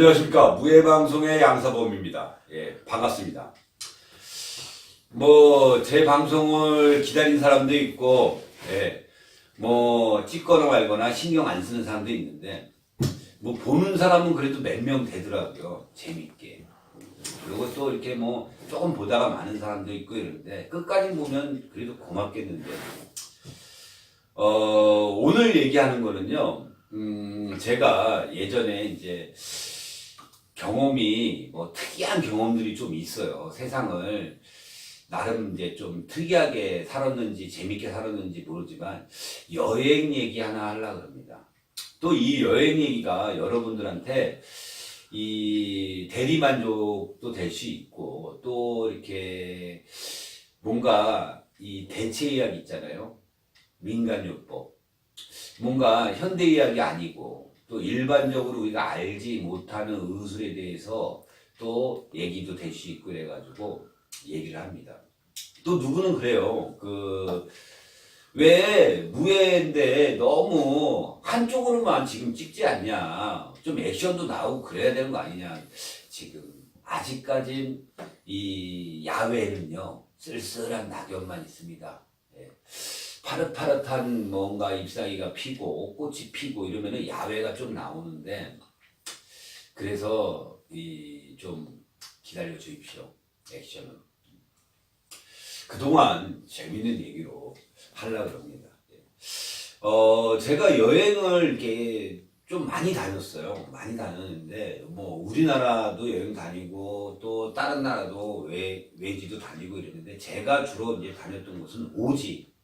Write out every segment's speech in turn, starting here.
안녕하십니까. 무해방송의 양사범입니다. 예, 반갑습니다. 제 방송을 기다린 사람도 있고, 예, 찍거나 말거나 신경 안 쓰는 사람도 있는데, 보는 사람은 그래도 몇 명 되더라고요. 재밌게. 그리고 또 이렇게 조금 보다가 많은 사람도 있고 이러는데, 끝까지 보면 그래도 고맙겠는데, 오늘 얘기하는 거는요, 제가 예전에 이제 경험이 특이한 경험들이 좀 있어요. 세상을 나름 이제 좀 특이하게 살았는지 재밌게 살았는지 모르지만 여행 얘기 하나 하려고 합니다. 또 이 여행 얘기가 여러분들한테 이 대리만족도 될 수 있고 또 이렇게 뭔가 이 대체의학 있잖아요. 민간요법. 뭔가 현대의학이 아니고 또 일반적으로 우리가 알지 못하는 의술에 대해서 또 얘기도 될 수 있고 그래가지고 얘기를 합니다. 또 누구는 그래요. 왜 무예인데 너무 한쪽으로만 지금 찍지 않냐. 좀 액션도 나오고 그래야 되는 거 아니냐. 지금 아직까진 이 야외는요 쓸쓸한 낙엽만 있습니다. 예. 파릇파릇한 뭔가 잎사귀가 피고 꽃이 피고 이러면은 야외가 좀 나오는데 그래서 좀 기다려 주십시오. 액션은 그동안 재밌는 얘기로 하려고 합니다. 제가 여행을 이렇게 좀 많이 다녔어요. 많이 다녔는데 우리나라도 여행 다니고 또 다른 나라도 외지도 다니고 이랬는데 제가 주로 이제 다녔던 곳은 오지.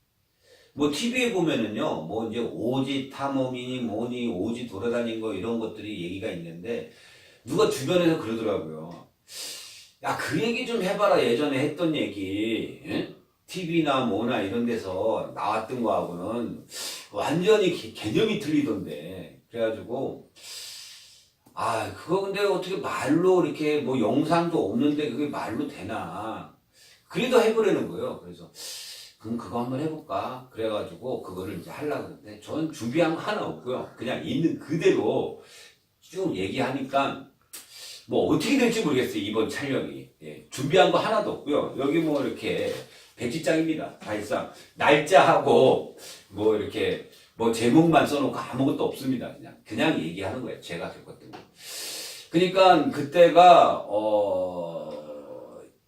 TV에 보면은요, 이제 오지 탐험이니 뭐니, 오지 돌아다닌 거 이런 것들이 얘기가 있는데, 누가 주변에서 그러더라고요. 야, 그 얘기 좀 해봐라. 예전에 했던 얘기. 예? TV나 뭐나 이런 데서 나왔던 거하고는 완전히 개념이 틀리던데. 그래가지고, 그거 근데 어떻게 말로 이렇게 영상도 없는데 그게 말로 되나. 그래도 해보려는 거예요. 그래서. 그럼 그거 한번 해볼까? 그래가지고 그거를 이제 하려고 했는데 저는 준비한 거 하나 없고요. 그냥 있는 그대로 쭉 얘기하니까 어떻게 될지 모르겠어요. 이번 촬영이. 예, 준비한 거 하나도 없고요. 여기 이렇게 백지장입니다. 사실상 날짜하고 이렇게 제목만 써놓고 아무것도 없습니다. 그냥 얘기하는 거예요. 제가 겪었던 거. 그러니까 그때가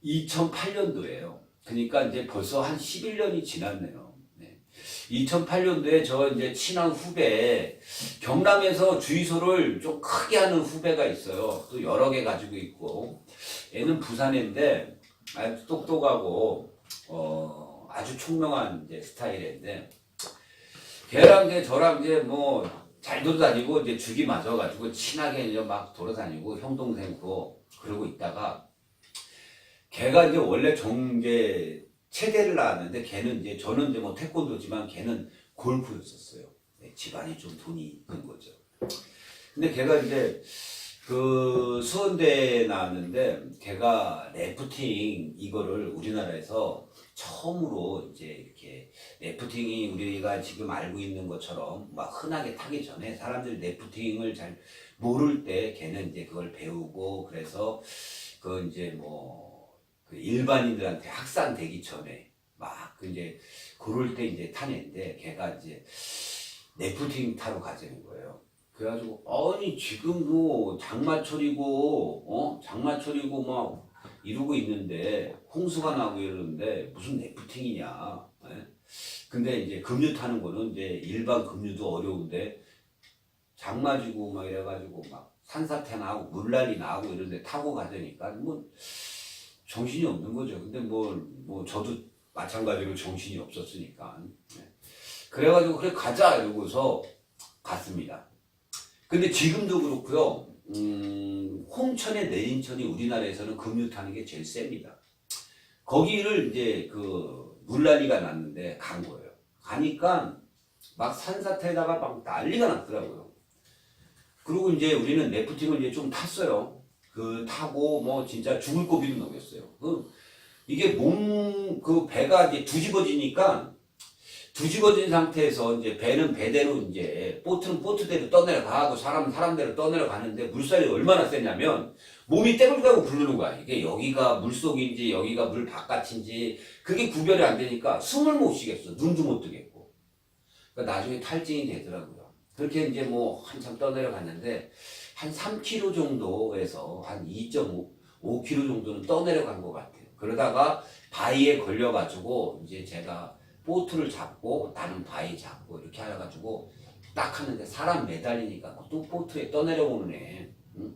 2008년도예요. 그러니까 이제 벌써 한 11년이 지났네요. 네. 2008년도에 저 이제 친한 후배, 경남에서 주유소를 좀 크게 하는 후배가 있어요. 또 여러 개 가지고 있고, 얘는 부산인데 아주 똑똑하고, 아주 총명한 이제 스타일인데, 걔랑 이제 저랑 이제 잘 돌아다니고 이제 죽이 맞아가지고 친하게 이제 막 돌아다니고 형 동생으로 그러고 있다가 걔가 이제 원래 체대를 나왔는데 걔는 이제 저는 이제 태권도지만 걔는 골프였었어요. 네, 집안이 좀 돈이 있는 거죠. 근데 걔가 이제 수원대에 나왔는데 걔가 래프팅 이거를 우리나라에서 처음으로 이제 이렇게 래프팅이 우리가 지금 알고 있는 것처럼 막 흔하게 타기 전에 사람들이 래프팅을 잘 모를 때 걔는 이제 그걸 배우고 그래서 이제 일반인들한테 확산되기 전에 이제 그럴 때 이제 타는데 걔가 이제 래프팅 타러 가자는 거예요. 그래가지고 아니 지금 장마철이고 막 이러고 있는데 홍수가 나고 이러는데 무슨 래프팅이냐. 예? 근데 이제 급류 타는 거는 이제 일반 급류도 어려운데 장마지고 막 이래가지고 막 산사태 나고 물난리 나고 이런데 타고 가자니까 정신이 없는 거죠. 근데 저도 마찬가지로 정신이 없었으니까. 네. 그래가지고, 그래, 가자! 이러고서 갔습니다. 근데 지금도 그렇고요. 홍천에 내린천이 우리나라에서는 급류 타는 게 제일 셉니다. 거기를 이제 물난리가 났는데 간 거예요. 가니까 막 산사태에다가 막 난리가 났더라고요. 그리고 이제 우리는 래프팅을 이제 좀 탔어요. 타고 진짜 죽을 고비도 넘겼어요. 이게 배가 이제 뒤집어지니까 뒤집어진 상태에서 이제 배는 배대로 이제 보트는 보트대로 떠내려가고 사람은 사람대로 떠내려가는데 물살이 얼마나 세냐면 몸이 떼굴떼굴 굴르는 거야. 이게 여기가 물속인지 여기가 물 바깥인지 그게 구별이 안 되니까 숨을 못 쉬겠어. 눈도 못 뜨겠고. 그러니까 나중에 탈진이 되더라고요. 그렇게 이제 뭐 한참 떠내려갔는데 한 3km 정도에서 한 2.5km 정도는 떠내려간 것 같아요. 그러다가 바위에 걸려가지고 이제 제가 보트를 잡고 나는 바위 잡고 이렇게 해가지고 딱 하는데 사람 매달리니까 또 보트에 떠내려오는 애. 응?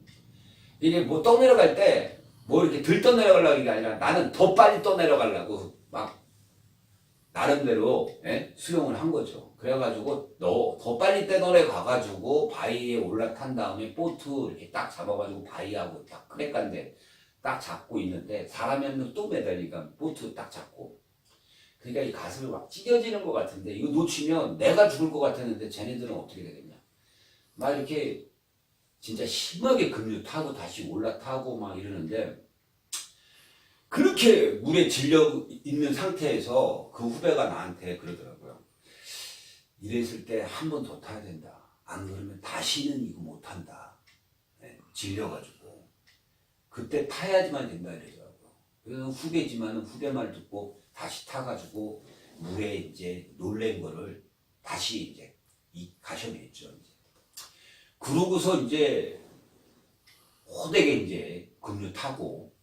이게 뭐 떠내려갈 때 뭐 이렇게 들 떠내려가려는 게 아니라 나는 더 빨리 떠내려가려고 막 나름대로 수용을 한 거죠. 그래가지고 너 더 빨리 떠내려가가지고 바위에 올라탄 다음에 보트 이렇게 딱 잡아가지고 바위하고 딱 크랙간데 딱 잡고 있는데 사람이 한 명 또 매달리니까 보트 딱 잡고 그러니까 이 가슴이 막 찢어지는 것 같은데 이거 놓치면 내가 죽을 것 같았는데 쟤네들은 어떻게 되겠냐 막 이렇게 진짜 심하게 급류 타고 다시 올라타고 막 이러는데 그렇게 물에 질려 있는 상태에서 그 후배가 나한테 그러더라고요. 이랬을 때 한 번 더 타야 된다. 안 그러면 다시는 이거 못 탄다. 질려가지고 그때 타야지만 된다 이러더라고요. 그래서 후배지만은 후배 말 듣고 다시 타가지고 물에 이제 놀란 거를 다시 이제 가셔냈죠. 이제. 그러고서 이제 호되게 이제 급류 타고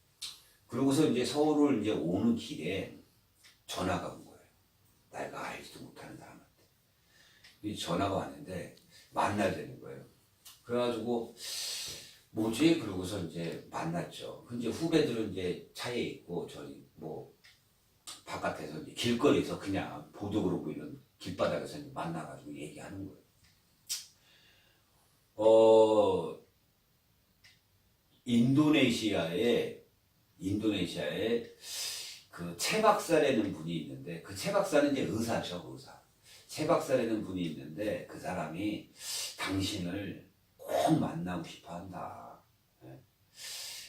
그러고서 이제 서울을 이제 오는 길에 전화가 온 거예요. 내가 알지도 못하는 사람한테. 이 전화가 왔는데 만나야 되는 거예요. 그래가지고 뭐지? 그러고서 이제 만났죠. 이제 후배들은 이제 차에 있고 저희 뭐 바깥에서 이제 길거리에서 그냥 보도그로 보이는 길바닥에서 만나가지고 얘기하는 거예요. 인도네시아에 그 채 박사라는 분이 있는데 그 채 박사는 이제 의사죠, 의사. 채 박사라는 분이 있는데 그 사람이 당신을 꼭 만나고 싶어 한다.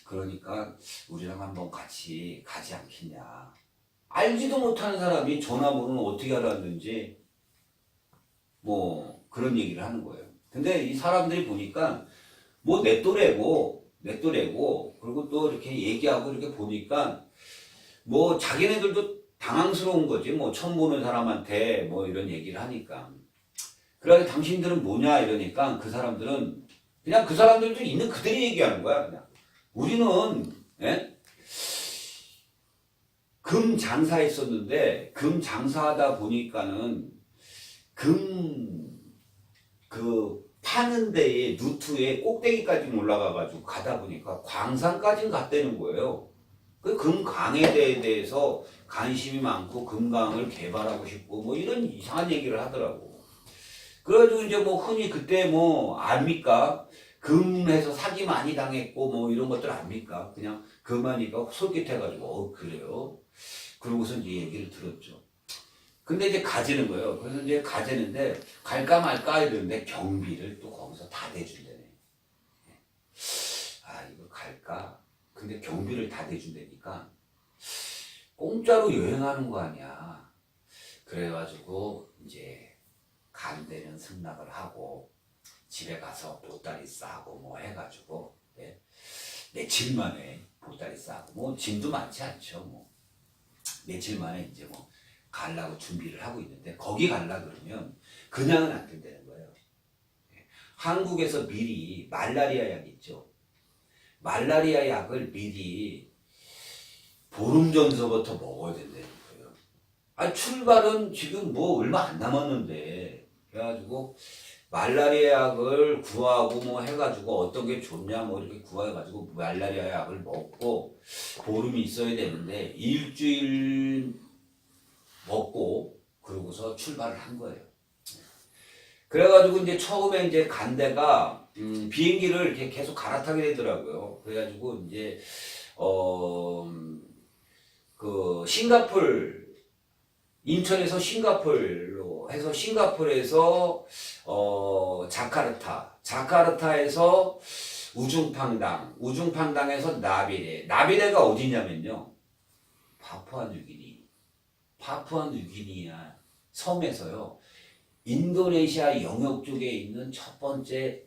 그러니까 우리랑 한번 같이 가지 않겠냐. 알지도 못하는 사람이 전화번호는 어떻게 알았는지 뭐 그런 얘기를 하는 거예요. 근데 이 사람들이 보니까 뭐 내 또래고 그리고 또 이렇게 얘기하고 이렇게 보니까 뭐 자기네들도 당황스러운 거지. 뭐 처음 보는 사람한테 뭐 이런 얘기를 하니까. 그래서 당신들은 뭐냐 이러니까 그 사람들은 그냥 그 사람들도 있는 그대로 얘기하는 거야. 그냥 우리는 금 장사했었는데 금 장사하다 보니까는 그 파는 데에 루트에 꼭대기까지 올라가가지고 가다 보니까 광산까지 갔다는 거예요. 그 금강에 대해서 관심이 많고 금강을 개발하고 싶고 뭐 이런 이상한 얘기를 하더라고. 그래가지고 이제 뭐 흔히 그때 뭐 압니까? 금해서 사기 많이 당했고 뭐 이런 것들 압니까? 그냥 금하니까 솔깃해가지고 그래요? 그러고서 이제 얘기를 들었죠. 근데 이제 가지는 거예요. 그래서 이제 가지는데 갈까 말까 이러는데 경비를 또 거기서 다 대준다네. 아 이거 갈까? 근데 경비를 다 대준다니까 공짜로 여행하는 거 아니야. 그래가지고 이제 간 데는 승낙을 하고 집에 가서 보따리 싸고 뭐 해가지고 며칠 만에 보따리 싸고 뭐 짐도 많지 않죠. 뭐 며칠 만에 이제 뭐 가려고 준비를 하고 있는데 거기 가려 그러면 그냥은 안 된다는 거예요. 한국에서 미리 말라리아 약 있죠. 말라리아 약을 미리 보름 전서부터 먹어야 된다는 거예요. 아 출발은 지금 뭐 얼마 안 남았는데 그래가지고 말라리아 약을 구하고 뭐 해가지고 어떤 게 좋냐 뭐 이렇게 구해가지고 말라리아 약을 먹고 보름이 있어야 되는데 일주일 먹고 그러고서 출발을 한 거예요. 그래가지고 이제 처음에 이제 간 데가 비행기를 이렇게 계속 갈아타게 되더라고요. 그래가지고 이제 그 싱가폴 인천에서 싱가폴로 해서 싱가폴에서 자카르타에서 우중팡당에서 나비레가 어디냐면요 파푸아뉴기니아 섬에서요. 인도네시아 영역 쪽에 있는 첫 번째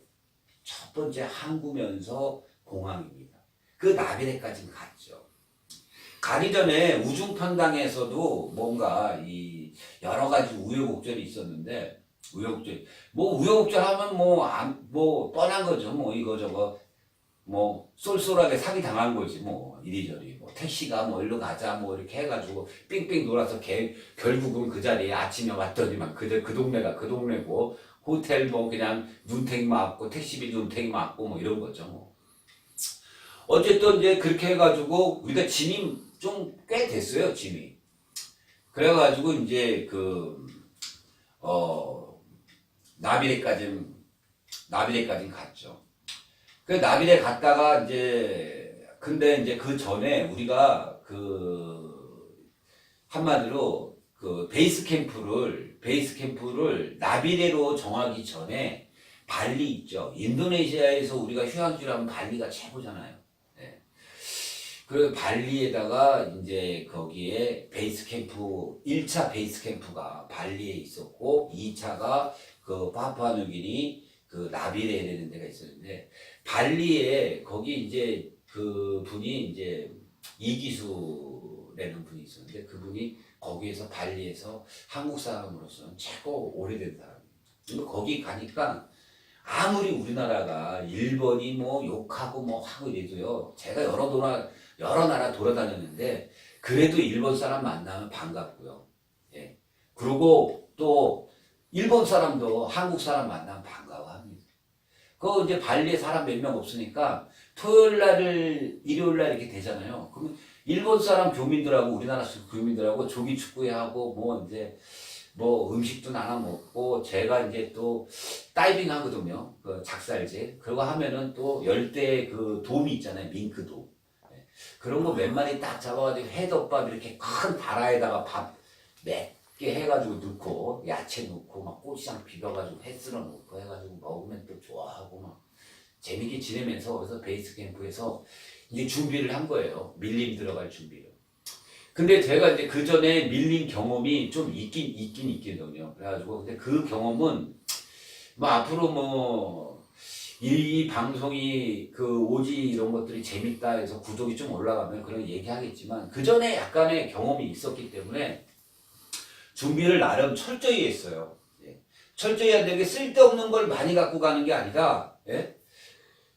항구면서 공항입니다. 그 나비레까지는 갔죠. 가기 전에 우중편당에서도 뭔가 이 여러 가지 우여곡절이 있었는데 우여곡절 하면 뭐 뻔한 거죠. 뭐 이거저거 뭐 쏠쏠하게 사기 당한 거지 뭐 이리저리 뭐 택시가 뭐 일로 가자 뭐 이렇게 해가지고 삥삥 놀아서 결국은 그 자리에 아침에 왔더니만 그 동네가 그 동네고 호텔 뭐 그냥 눈탱이 맞고 택시비 눈탱이 맞고 뭐 이런 거죠 뭐. 어쨌든 이제 그렇게 해가지고 우리가 짐이 좀 꽤 됐어요 짐이. 그래가지고 이제 나비레까지는 갔죠. 그 나비레 갔다가 근데 이제 그 전에 우리가 한마디로 베이스 캠프를 나비레로 정하기 전에 발리 있죠. 인도네시아에서 우리가 휴양지를 하면 발리가 최고잖아요. 네. 그래서 발리에다가 이제 거기에 베이스 캠프 1차 베이스 캠프가 발리에 있었고 2차가 파푸아뉴기니 나비레라는 데가 있었는데 발리에 거기 이제 분이 이제 이기수라는 분이 있었는데 그분이 거기에서 발리에서 한국 사람으로서는 최고 오래된 사람이에요. 거기 가니까 아무리 우리나라가 일본이 뭐 욕하고 뭐 하고 이래도요. 제가 여러 나라 돌아다녔는데 그래도 일본 사람 만나면 반갑고요. 예. 그리고 또 일본 사람도 한국 사람 만나면 반가워합니다. 이제 발리에 사람 몇 명 없으니까 일요일 날 이렇게 되잖아요. 그러면 일본 사람 교민들하고 우리나라 교민들하고 조기 축구회 하고 뭐 음식도 나눠 먹고 제가 이제 또 다이빙 하거든요. 작살제. 그거 하면은 또 열대 돔이 있잖아요. 밍크돔. 그런 거 몇 마리 딱 잡아가지고 해덮밥 이렇게 큰 다라에다가 밥 맵게 해가지고 넣고 야채 넣고 막 고추장 비벼가지고 해 쓸어 넣고 해가지고 먹으면 또 좋아하고 막 재밌게 지내면서 그래서 베이스 캠프에서 이제 준비를 한 거예요. 밀림 들어갈 준비를. 근데 제가 이제 그 전에 밀린 경험이 좀 있거든요. 그래가지고 근데 그 경험은 앞으로 이 방송이 오지 이런 것들이 재밌다 해서 구독이 좀 올라가면 그런 얘기하겠지만 그 전에 약간의 경험이 있었기 때문에 준비를 나름 철저히 했어요. 예. 철저히 해야 되는 게 쓸데없는 걸 많이 갖고 가는 게 아니라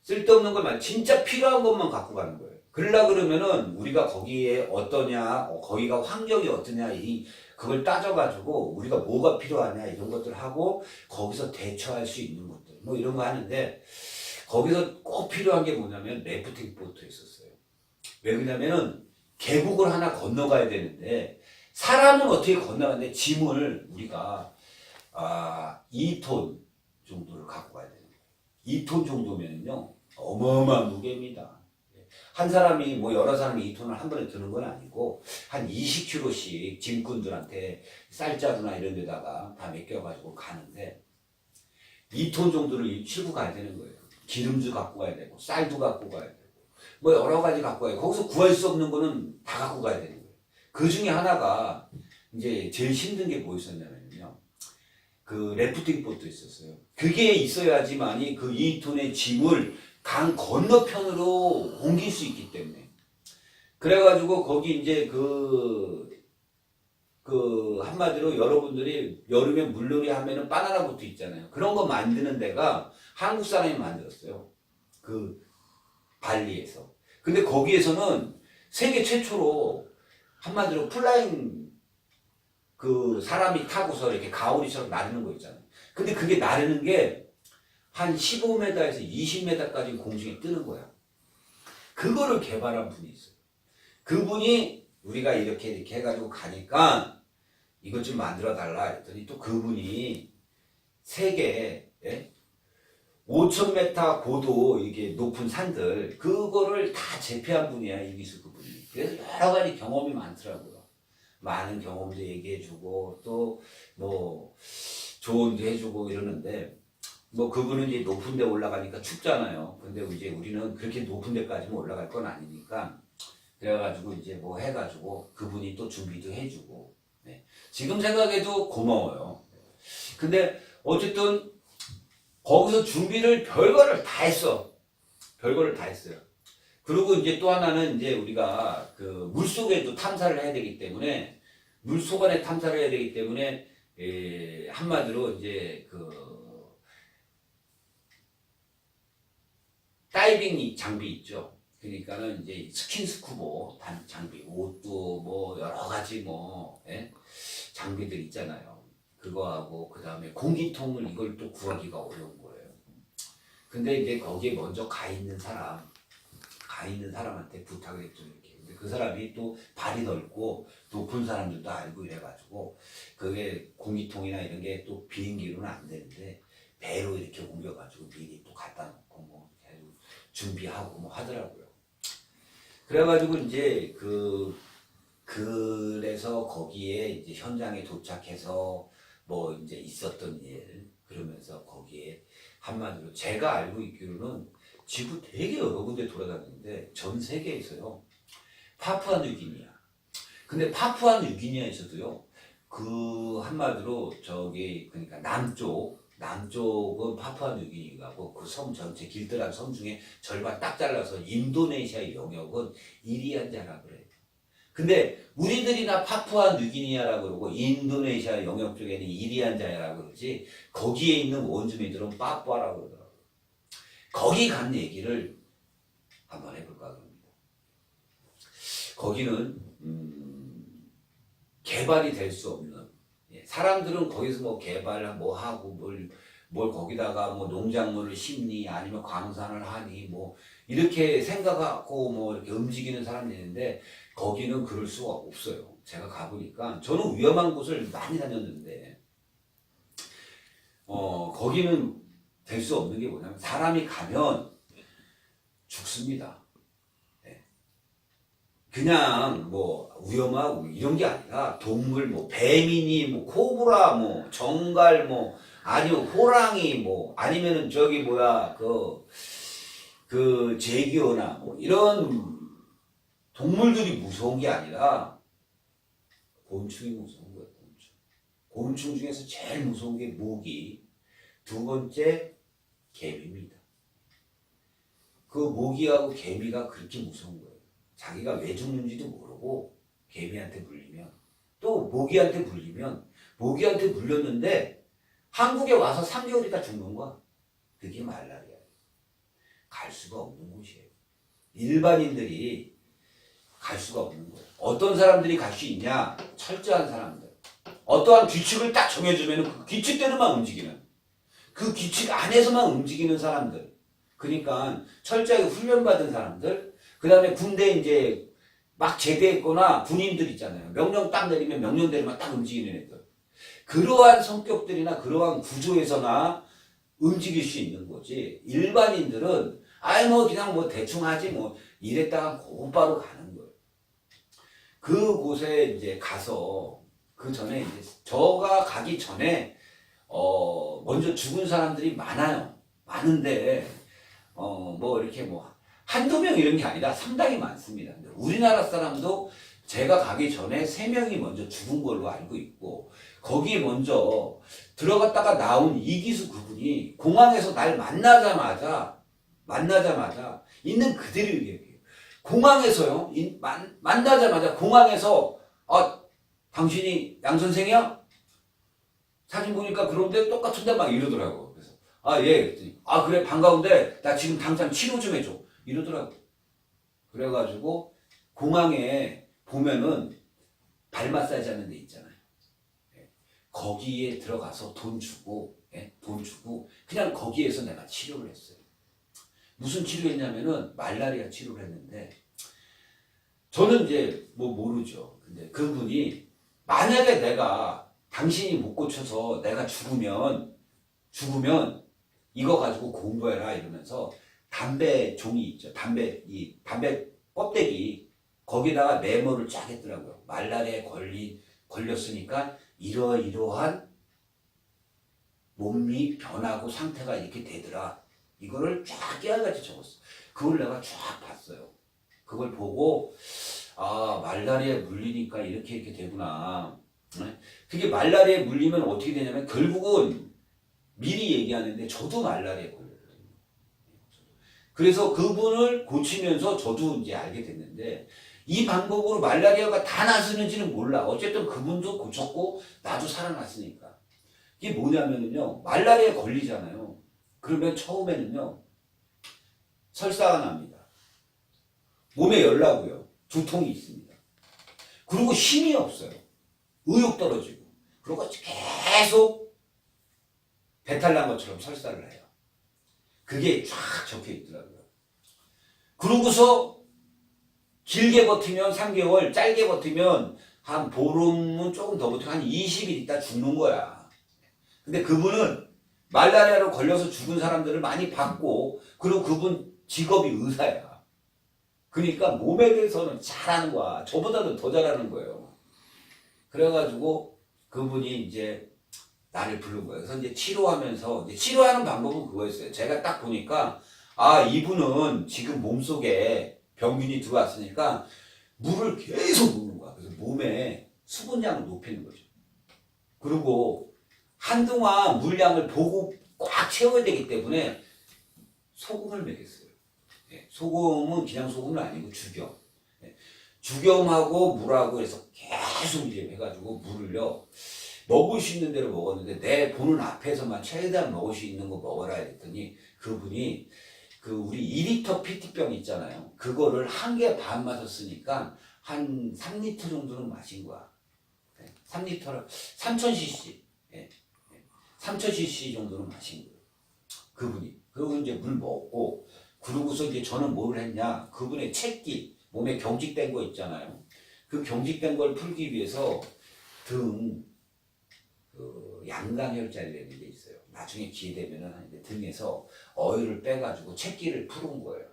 쓸데없는 걸 진짜 필요한 것만 갖고 가는 거예요. 그러면은 우리가 거기에 어떠냐, 거기가 환경이 어떠냐, 그걸 따져가지고 우리가 뭐가 필요하냐 이런 것들 하고 거기서 대처할 수 있는 것들 뭐 이런 거 하는데 거기서 꼭 필요한 게 뭐냐면 래프팅 보트였었어요. 왜 그러냐면은 계곡을 하나 건너가야 되는데 사람은 어떻게 건너가는데 짐을 우리가 2톤 정도를 갖고 가야 되는 거예요. 2톤 정도면요 어마어마한 무게입니다. 한 사람이 여러 사람이 2톤을 한 번에 드는 건 아니고 한 20kg씩 짐꾼들한테 쌀자루나 이런 데다가 다 맡겨가지고 가는데 2톤 정도를 싣고 가야 되는 거예요. 기름도 갖고 가야 되고 쌀도 갖고 가야 되고 여러 가지 갖고 가야 되고 거기서 구할 수 없는 거는 다 갖고 가야 되는 거예요. 그 중에 하나가 이제 제일 힘든 게 뭐였었냐면요. 래프팅 보트 있었어요. 그게 있어야지만이 2톤의 짐을 강 건너편으로 옮길 수 있기 때문에. 그래가지고 거기 이제 한마디로 여러분들이 여름에 물놀이 하면은 바나나 보트 있잖아요. 그런 거 만드는 데가 한국 사람이 만들었어요. 발리에서. 근데 거기에서는 세계 최초로 한마디로 플라잉 사람이 타고서 이렇게 가오리처럼 나르는 거 있잖아요. 근데 그게 나르는 게 한 15m에서 20m까지 공중에 뜨는 거야. 그거를 개발한 분이 있어요. 그분이 우리가 이렇게 해가지고 가니까 이것 좀 만들어 달라 했더니 또 그분이 세계 5,000m 고도 이게 높은 산들 그거를 다 제패한 분이야 이기수 그분이. 그래서 여러 가지 경험이 많더라고요. 많은 경험도 얘기해주고 또 조언도 해주고 이러는데 그분은 이제 높은 데 올라가니까 춥잖아요. 근데 이제 우리는 그렇게 높은 데까지는 올라갈 건 아니니까 그래가지고 이제 해가지고 그분이 또 준비도 해주고 지금 생각해도 고마워요. 근데 어쨌든 거기서 준비를 별거를 다 했어. 별거를 다 했어요. 그리고 이제 또 하나는 이제 우리가 그 물속에도 탐사를 해야 되기 때문에 물속 안에 탐사를 해야 되기 때문에 한마디로 이제 그 다이빙 장비 있죠. 그러니까는 이제 스킨스쿠버 장비, 옷도 뭐 여러 가지 뭐 장비들 있잖아요. 그거하고 그 다음에 공기통을 이걸 또 구하기가 어려운 거예요. 근데 이제 거기에 먼저 가 있는 사람한테 부탁을 했죠. 이렇게. 근데 그 사람이 또 발이 넓고 높은 사람들도 알고 이래가지고 그게 공기통이나 이런 게 또 비행기로는 안 되는데 배로 이렇게 옮겨가지고 미리 또 갖다 놓고 뭐 준비하고 뭐 하더라고요. 그래가지고 이제 그래서 거기에 이제 현장에 도착해서 뭐 이제 있었던 일 그러면서 거기에 한마디로 제가 알고 있기로는 지구 되게 여러 군데 돌아다니는데 전 세계에서요 파푸아뉴기니아. 근데 파푸아뉴기니아에서도요 그 한마디로 저기 그러니까 남쪽은 파푸아뉴기니아고 그 섬 전체 길드란 섬 중에 절반 딱 잘라서 인도네시아 영역은 이리안자라 그래요. 근데 우리들이나 파푸아뉴기니아라 그러고 인도네시아 영역 쪽에는 이리안자라 그러지 거기에 있는 원주민들은 빠뿌아라 그러더라고요. 거기 간 얘기를 한번 해볼까 합니다. 거기는 개발이 될 수 없는 사람들은 거기서 뭐 개발 뭐 하고 뭘 거기다가 뭐 농작물을 심니 아니면 광산을 하니 뭐 이렇게 생각하고 뭐 이렇게 움직이는 사람들이 있는데 거기는 그럴 수가 없어요. 제가 가보니까 저는 위험한 곳을 많이 다녔는데 거기는 될 수 없는 게 뭐냐면 사람이 가면 죽습니다. 그냥 뭐 위험하고 이런 게 아니라 동물 뭐 뱀이니 뭐 코브라 뭐 정갈 뭐 아니면 호랑이 뭐 아니면은 저기 뭐야 그 제기어나 뭐 이런 동물들이 무서운 게 아니라 곤충이 무서운 거예요. 곤충 중에서 제일 무서운 게 모기, 두 번째 개미입니다. 그 모기하고 개미가 그렇게 무서운 거예요. 자기가 왜 죽는지도 모르고 개미한테 물리면 또 모기한테 물렸는데 한국에 와서 3개월 있다 죽는 거야. 그게 말라리아예요. 갈 수가 없는 곳이에요. 일반인들이 갈 수가 없는 거예요. 어떤 사람들이 갈 수 있냐? 철저한 사람들. 어떠한 규칙을 딱 정해주면 그 규칙대로만 움직이는 그 규칙 안에서만 움직이는 사람들. 그러니까 철저하게 훈련받은 사람들. 그 다음에 군대 이제 막 제대했거나 군인들 있잖아요. 명령 딱 내리면 명령대로만 딱 움직이는 애들. 그러한 성격들이나 그러한 구조에서나 움직일 수 있는 거지. 일반인들은 아이 뭐 그냥 뭐 대충 하지 뭐 이랬다가 곧바로 가는 거예요. 그곳에 이제 가서 그 전에 이제 저가 가기 전에 먼저 죽은 사람들이 많아요. 많은데 뭐 이렇게 뭐 한두 명 이런 게 아니라 상당히 많습니다. 근데 우리나라 사람도 제가 가기 전에 3명이 먼저 죽은 걸로 알고 있고 거기에 먼저 들어갔다가 나온 이기수 그분이 공항에서 날 만나자마자 있는 그대로 얘기해요. 공항에서요. 만나자마자 공항에서 당신이 양 선생이야? 사진 보니까 그런데 똑같은데 막 이러더라고. 그래서 예. 그랬더니 그래 반가운데 나 지금 당장 치료 좀 해줘. 이러더라고. 그래가지고 공항에 보면은 발 마사지 하는 데 있잖아요. 거기에 들어가서 돈 주고 그냥 거기에서 내가 치료를 했어요. 무슨 치료했냐면은 말라리아 치료를 했는데 저는 이제 뭐 모르죠. 근데 그분이 만약에 당신이 못 고쳐서 내가 죽으면 이거 가지고 공부해라 이러면서 담배 종이 있죠. 담배 껍데기 거기다가 메모를 쫙 했더라고요. 말라리아에 걸렸으니까 이러이러한 몸이 변하고 상태가 이렇게 되더라. 이거를 쫙 깨알같이 적었어. 그걸 내가 쫙 봤어요. 그걸 보고 말라리아에 물리니까 이렇게 되구나. 네? 그게 말라리아에 물리면 어떻게 되냐면 결국은 미리 얘기하는데 저도 말라리아에 걸렸거든요. 그래서 그분을 고치면서 저도 이제 알게 됐는데 이 방법으로 말라리아가 다 나서는지는 몰라. 어쨌든 그분도 고쳤고 나도 살아났으니까. 이게 뭐냐면요. 말라리아에 걸리잖아요. 그러면 처음에는요. 설사가 납니다. 몸에 열 나고요. 두통이 있습니다. 그리고 힘이 없어요. 의욕 떨어지고. 그리고 계속 배탈 난 것처럼 설사를 해요. 그게 쫙 적혀 있더라고요. 그러고서 길게 버티면 3개월, 짧게 버티면 한 보름은 조금 더 버티면 한 20일 있다 죽는 거야. 근데 그분은 말라리아로 걸려서 죽은 사람들을 많이 봤고, 그리고 그분 직업이 의사야. 그러니까 몸에 대해서는 잘하는 거야. 저보다도 더 잘하는 거예요. 그래가지고 그분이 이제 나를 부른 거예요. 그래서 이제 치료하면서, 이제 치료하는 방법은 그거였어요. 제가 딱 보니까, 아, 이분은 지금 몸속에 병균이 들어왔으니까 물을 계속 먹는 거야. 그래서 몸에 수분량을 높이는 거죠. 그리고 한동안 물량을 보고 꽉 채워야 되기 때문에 소금을 먹였어요. 소금은 그냥 소금은 아니고 죽염. 죽염하고 물하고 해서 계속 이제 해가지고 물을요. 먹을 수 있는 대로 먹었는데 내 보는 앞에서만 최대한 먹을 수 있는 거 먹어라 했더니 그분이 그 우리 2리터 PT병 있잖아요. 그거를 1개 반 마셨으니까 한 3리터 정도는 마신 거야. 3리터를 3000cc. 3000cc 정도는 마신 거예요. 그분이. 그리고 이제 물 먹고 그러고서 이제 저는 뭘 했냐. 그분의 채기, 몸에 경직된 거 있잖아요. 그 경직된 걸 풀기 위해서 양강혈자리라는 게 있어요. 나중에 기회 되면은 등에서 어혈을 빼가지고 채기를 푸는 거예요.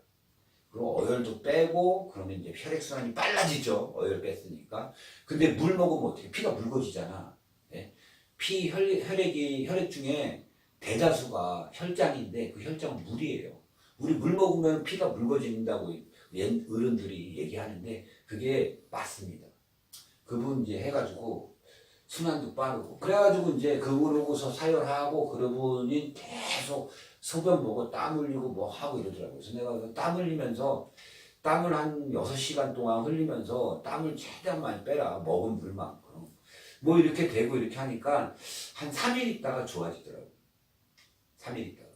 그리고 어혈도 빼고 그러면 이제 혈액순환이 빨라지죠. 어혈 뺐으니까. 근데 물 먹으면 어떻게 피가 묽어지잖아. 예? 혈액 중에 대다수가 혈장인데 그 혈장은 물이에요. 우리 물 먹으면 피가 묽어진다고 어른들이 얘기하는데 그게 맞습니다. 그분 이제 해가지고 순환도 빠르고 그래가지고 이제 그러고서 사열하고 그러고는 계속 소변 보고 땀 흘리고 뭐 하고 이러더라고요. 그래서 내가 땀 흘리면서 땀을 한 6시간 동안 흘리면서 땀을 최대한 많이 빼라. 먹은 물만큼. 뭐 이렇게 되고 이렇게 하니까 한 3일 있다가 좋아지더라고요. 3일 있다가.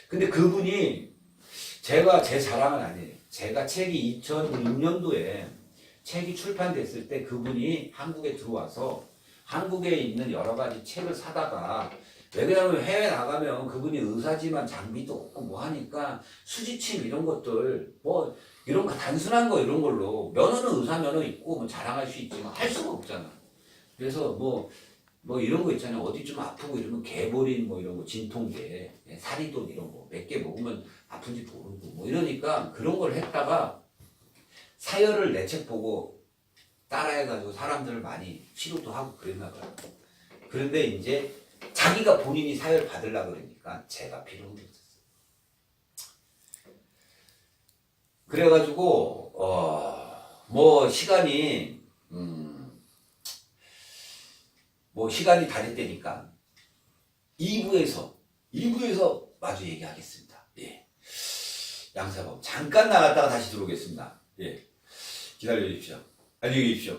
근데 그분이 제가 제 자랑은 아니에요. 제가 책이 2006년도에 책이 출판됐을 때 그분이 한국에 들어와서 한국에 있는 여러 가지 책을 사다가 왜 그러냐면 해외 나가면 그분이 의사지만 장비도 없고 뭐 하니까 수지침 이런 것들 뭐 이런 거 단순한 거 이런 걸로 면허는 의사 면허 있고 뭐 자랑할 수 있지만 할 수가 없잖아. 그래서 뭐 이런 거 있잖아요. 어디 좀 아프고 이러면 개보린 뭐 이런 거 진통제, 사리돈 이런 거 몇 개 먹으면 아픈지 모르고 뭐 이러니까 그런 걸 했다가 사열을 내 책 보고 따라해가지고 사람들을 많이 치료도 하고 그랬나 봐요. 그런데 이제 자기가 본인이 사열 받으려고 그러니까 제가 필요한 게 있었어요. 그래가지고 뭐 시간이 뭐 시간이 다 됐다니까 2부에서 마주 얘기하겠습니다. 예. 양사범 잠깐 나갔다가 다시 들어오겠습니다. 예. 기다려 주십시오. 안녕히 계십시오.